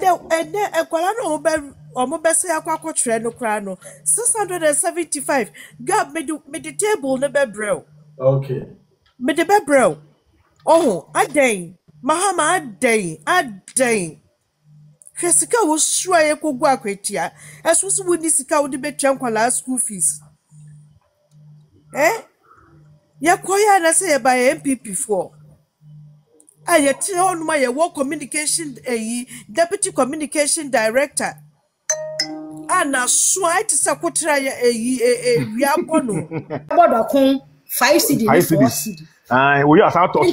ekwala no omobese akwa tre no kra no 675 gab me the table no be brew. Okay. Me the be brew. Oh, aden. Mahama aden. Hwesika wo sura ye kogu akwetia. Eso so woni sika wo de betwa nkwala school fees. Yakoya na say by MPP 4. I tell on my work communication deputy communication director. Ana swa iti sakotra we are kono. Bodokun 5 cedi 4 cedi. We are out of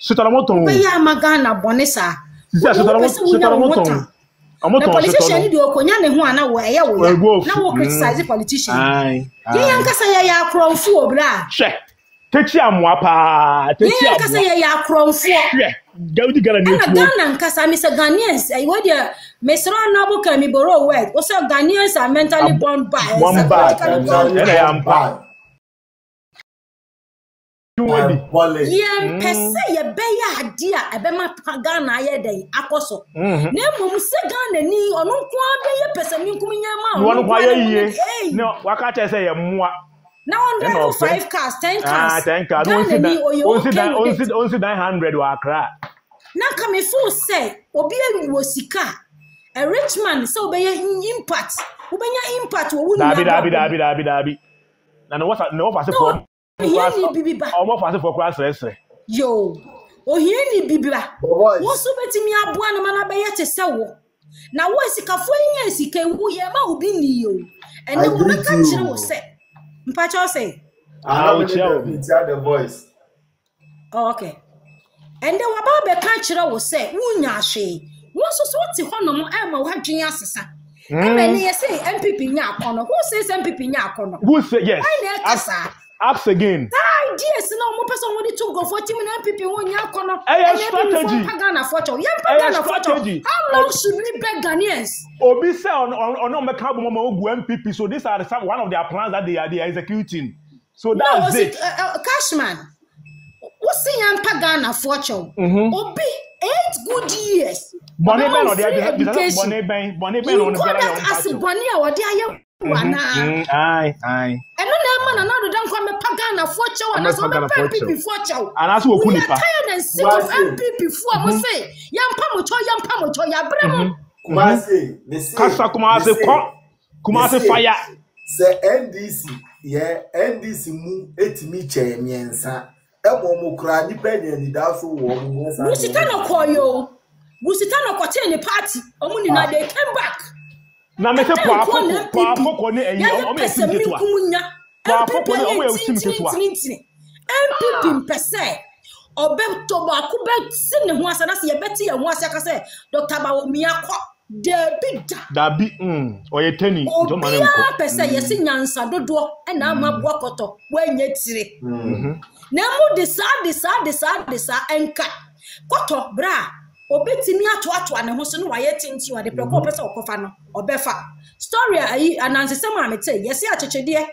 Sutaramoto. We are magana bonesa. Sutaramoto. The politician do okonya ne ho ana wo eye wo ya. Na wo criticize the politician. Ye yankasa ya akronfo obra. Hwe. Techi amwa pa. Techi yankasa ya akronfo. Hwe. Gaudi gala ne fuo. Ghana nkasa Mr. Ghanaians we dey mesro na boka mi borrow word. O say Ghanaians are mentally born bad. Pese ye beya adia ebema Ghana ye dey akoso na mum se Ghana ni onu nko abeye pese mi nkum nyama wonu kwa ye no waka te say ye moa na 105 cars 10 cars 10 cars on si 900 wa Accra na come full say obi awu sika a rich man say obeye impact obenya impact wo wunu dabi na no what for Omo fase for class resre. Yo. Ohie ni bibira. Wo so betimi aboa no mana be ye te se wo. Na wo sikafo nya sika wu ye ma obi ni yo. Ene wo be ka kire wo se. Mpa cho se. The voice. Oh, okay. Ende wo ba be ka kire wo se wunya hwe. Wo so so ti honom e ma wo hadwen asesa. Eme ye say MPP nya akono. Who says MPP nya akono? Who say yes? Ask again. Yes, no more person wanted to go 40 million people when you are strategy. How long should we beg Ghanaians? Obi say on MPP, so these are one of their plans that they are executing. So that's it. Cashman, what's the young Pagana fortune? Obi 8 good years. Bonnie Ben or the Bonnie Ben on the Bonnie or the Aye. And no man another don't come a Pagana for chow and as MPP for chow. And as we are tired and sick of MPP for must say, Yam Pamucho, ya bremo. Kumase fire. Say NDC, yeah, NDC mu etimi chemiensa. Ebo mo kra ni penye ni daso wo mo sa. Busitano koyo. Busitano kote ni party. Omu ni na they came back. Na me se kwa afoko ne eyi o me sim ketua kwa afoko ne o me sim ketua MPP mpese obeto ba ku be sin ne ho asa na se ye beti ye ho asa ka se Dr. Bawomi akọ dabi oye teni jo mane nko pese ye si nyansa dodo e na amabu akoto wanye tire na mu de sa enka koto bra obetimi atoato ne ho so no waye tinti wa de preko pese okofa no obefa story ayi anansesem amete yesi achechede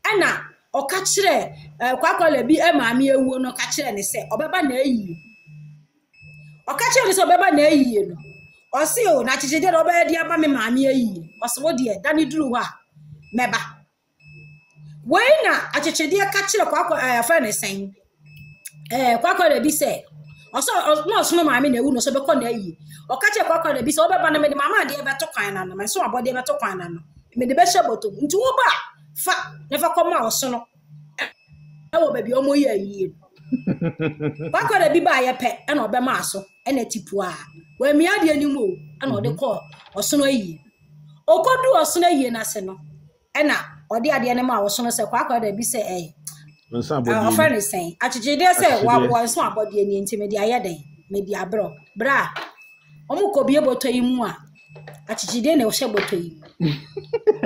ana oka kire kwakwala bi maami ewu no ka kire ne se obeba na ayi oka kire ne se obeba na ayi no osi o na achechede do oba de aba me maami ayi osi wo de dani duru wa meba we na achechede ka kire kwakwala fa ne sen kwakwala bi se also no so maami na ewu no so be ko na ayi okache kwakwa na bi so obeba na me de mama de beto kwan na no me so abode beto kwan na no me de be sheboto nti wo ba fa ne fa koma oso no e wo ba bi omo ye ayi kwakwa na bi ba ye pe e na obema aso e na tipu a wa mi ade anim o e na ode ko oso no ayi okodu oso no ayi na se no e na ode ade ne ma oso no se kwakwa na bi se nsan abodi friend say achijide se wa nsan abodi ni nti me de ayeden me de abro bra omu ko bie boto yi mu a achijide na o hye boto yi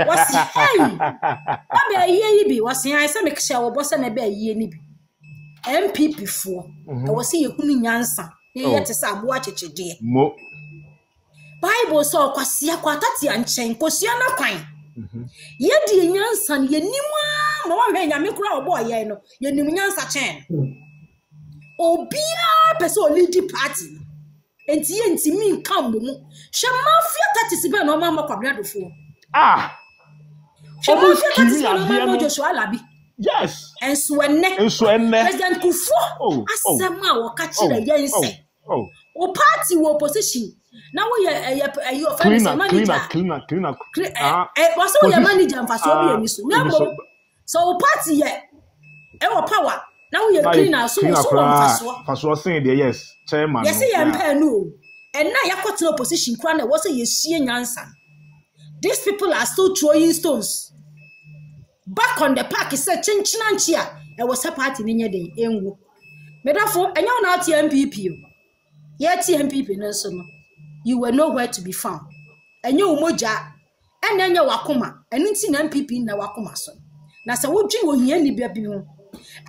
wasi hey abi ayi yi bi wasi ai se me kye wo bo se na be ayi ni bi MPP fo e wasi ye hunu nyansa ne ye te sa abo achijide mo Bible so kwase akwatati anchen kosia na kwan ye di nyansa ne ye nimu ma wa hwe nyame kura obo ye no ye nimu nyansa chen obia pese o lead party enti ye enti mi nka mo mu hwe mafia tatisibe na o ma kwabra fo hwe mafia tatisibe na o ma Joshua Alabi yes enso enne President Kufuor asema wo ka kire yense o party wo opposition na wo ye offense manager cleaner was so your manager mfaso bi emi so na mo so o party ye e wo power na wo ye cleaner so mfaso say there yes chairman yes ye mpa no and na yakotena opposition kra na wo say ye sie nyansa. These people are still throwing stones back on the park. Is a chinchinanchia e was a party ni nyede enwu medafo enya na TMPP ye TMPP no so no you were nowhere to be found. Enya umoja ena enya wakoma enti na MPP na wakoma so na se wodwi wo hia ni bia bi ho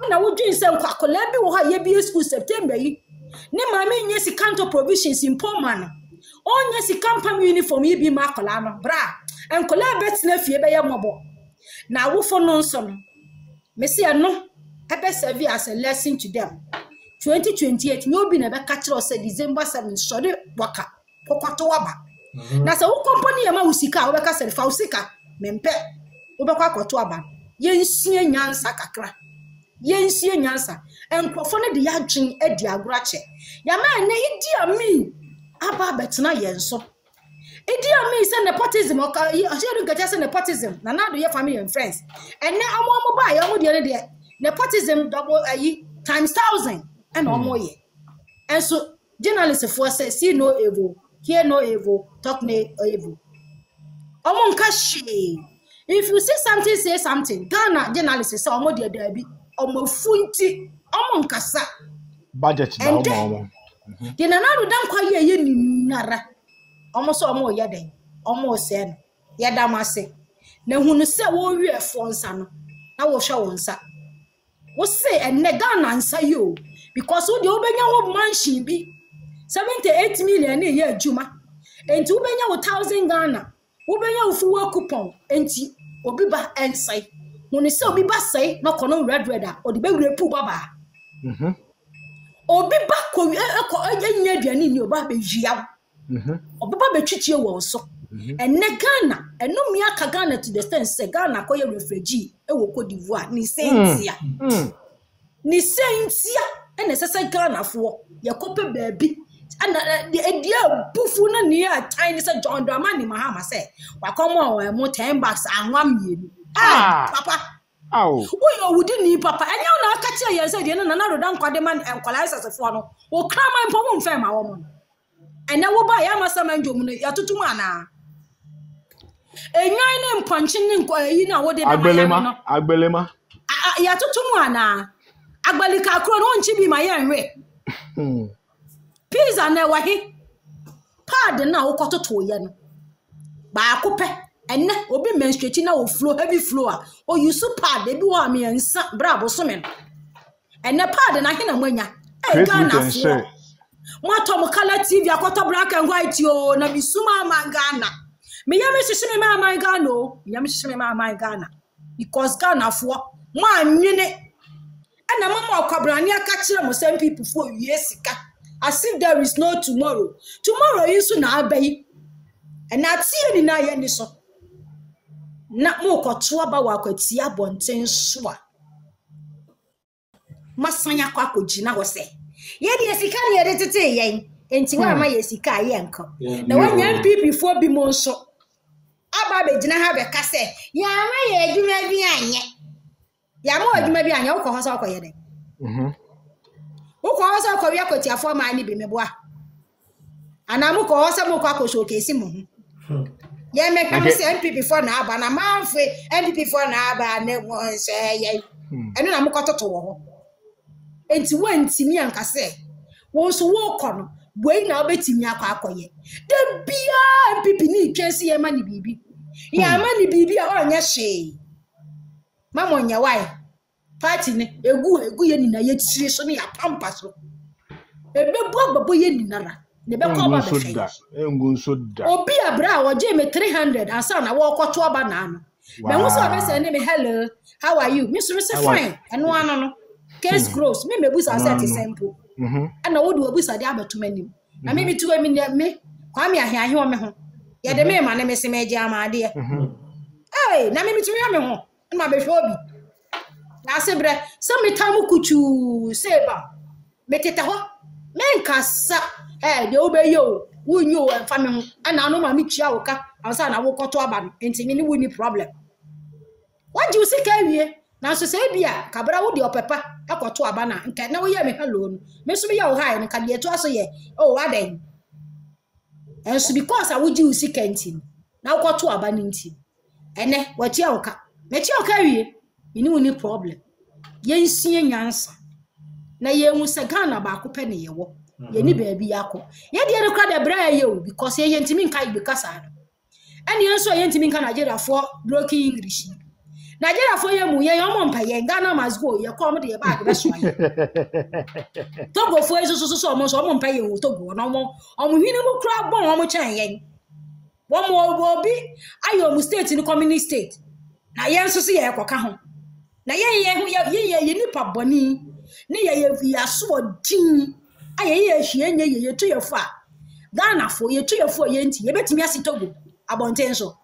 na wodwi se nkwakola bi wo ha ye bi school September yi ni mama nye sikanto provisions in poor man onye sikampam uniform yi bi makola no bra enkola betina fie be ye mobo na wofo no nso no mesi no ebe serve as a lesson to them. 2028 no bi na be ka kire o December 7 sori waka kokwato waba na se wo company ya ma usika wo be ka se fa usika mempe wo be kwa kwato waba yensie nyansa kakra yensie nyansa enkrofo ne de yadwen edi agorache ya ma na idi ami aba betina yenso idi ami se nepotism o ka you get say nepotism na do your family and friends and na amo ba ya mo de nepotism double times 1000 and omo ye and so journalists for say see no evil hear no evil talk no evil omo nka she if you see something say something Ghana journalists say omo de dabi omo funti omo nkasa budget na omo de na do dan kwa ye ni nara omo so omo ye den omo se no ye damase na hunu se wo wi efo nsa no na wo hwe wo nsa wo say enne Ghana nsa yo because wo de obenya wo mansion bi 78 million ye adwuma enti obenya wo 1000 Ghana obenya wo fuwa coupon enti obi ba ensai hunu se obi ba sai na kono red o de be repu baba obi ba ko enya aduane ni oba be hia obi ba be twitwie wo so enne Ghana eno mi aka Ghana to the sense say Ghana ko ye refugee e wo Cote d'Ivoire ni sentia ene sese Ghana fo ye kope baabi ana edia bufu na ne ya time say John Dramani Mahama say wakomo mo 10 bucks anwa mienu papa uyo wudi ni papa enya na aka chia ye say de na na rodan kwade man enkwala sesefo no wo krama mpo mo mfa ma wo mo ene wo ba ya masama ndwom no ya tutum ana enyan ne mpanchi ne nkwayi na wo de na agbelema ya tutum ana agbalika akro no nchi bi ma ye nwe pizza na wahi pad na wo kototo ye no ba akopɛ enne obi menstruate na wo flow heavy flow o use pad e bi wo am yensa bra boso me enne pad na hina mwanya e Ghana fo mo atom color TV akoto black and white o na bisuma mangana me yam hihime ma mangana o yam hihime ma mangana because Ghana fo mo anwene na mama okwabrani aka kire mo some people for sika as if there is no tomorrow is na abai and na tie ni na ye ni so na mo koto aba wa kwati abonten so a masanya kwa kogina wo se ye de sika ne ye de tete yen enti wa ma ye sika ye enko na wanya MPP fo bi mo nso aba be gina ha be ka se ya ma ye adwuma bi anye ya mo adwuma bi anya wo ko hosa ko ye den wo ko hosa ko wi akoti afo ma ni bi meboa ana mo ko hosa mo ko akosho kesi mo ye me ka se MPP for na aba na manfe MPP for na aba ne mo se ye eno na mo ko toto wo ho enti wantimi anka se wo so wo ko no boi na obetimi akoye de bia MPP ni twese ye ma ni bibi ya ma ni bibi a onye hwe mama nya wai party ne egu ye ni na ye tire so ne ya pampa so ebebu agbabo ye ni nara ne be ko ba be fe engu so da obi abra wo je me 300 asa na wo koto aba na ano me wo so be say ne me hello how are you me so say fine eno ano no case close me mebusa say simple ana wo do obusa de abatumani na me tu me kwa me ahia o me ho ye de me ma na me se me je amade na me tu me ho na be hwe obi na se bre se me tamu kuchu seba me tete ho me nkasa de obeye o wunyo emfa me ho na no ma me chia wo ka ansa na wo koto aba no enti me ni woni problem what you see ka wie na so se bia kabra wo de opepa akoto aba na nka na wo ye me hello no me so be ye wo hai no ka de to aso ye oh adan enso because awoji wo sika enti na wo koto aba ni enti ene wo chia wo ka me chia wo ka wie me ni woni problem ye nsie nyansa na ye hu se Ghana ba ko pe ne ye wo ye ni baabi yakọ ye de rekwa de bra ye o because ye ntimi nka ibe kasa no ene enso ye ntimi nka Nigeria for broken English Nigeria for ye mu ye omo mpa ye Ghana must go ye come de ye bag be so ye Togo for eso so omo mpa ye o Togo na omo hwini mu kra bon omo chan ye wo mo obi ayo mu state ni communist state na ye enso se ye ekoka ho na ye nipa boni ne ye aso din aye hie nye ye to ye fa Ghana fo ye to ye fo ye nti ye betimi ase Togo abonten so